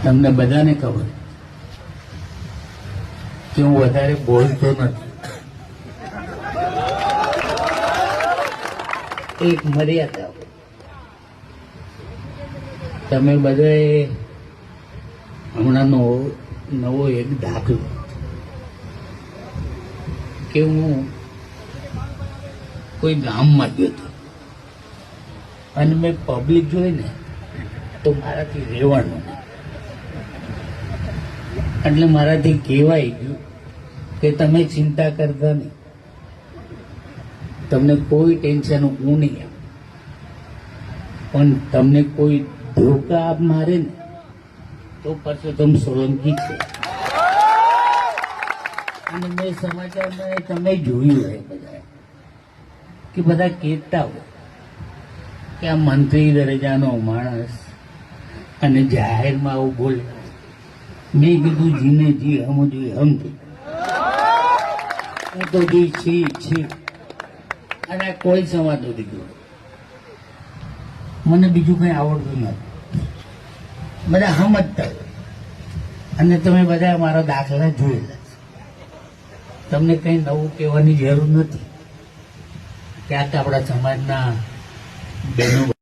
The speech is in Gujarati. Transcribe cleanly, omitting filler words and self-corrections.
તમને બધાને ખબર કે હું વધારે બોલતો નથી. એક મર્યાદા. તમે બધાએ હમણાંનો નવો એક દાખલો કે હું કોઈ ગામમાં ગયો હતો અને મેં પબ્લિક જોઈને તો મારાથી રહેવાનું નહીં. એટલે મારાથી કહેવાય ગયું કે તમે ચિંતા કરતા નહીં, તમને કોઈ ટેન્શન હું નહીં આપું, પણ તમને કોઈ ધોકા આપ મારે ને તો પરસોત્તમ સોલંકી છે. અને મેં સમાચારમાં તમે જોયું હોય બધા કે બધા કહેતા હોય કે આ મંત્રી દરજાનો માણસ અને જાહેરમાં આવું બોલે. મેં કીધું જીને જી હમ જોઈ હમથી હું તો જી છી અને કોઈ સમાજ નથી ગયો. મને બીજું કંઈ આવડતું નથી. બધા સમજતા હોય અને તમે બધા મારા દાખલા જોયેલા છે. તમને કંઈ નવું કહેવાની જરૂર નથી. ક્યાંક આપણા સમાજના બહેનો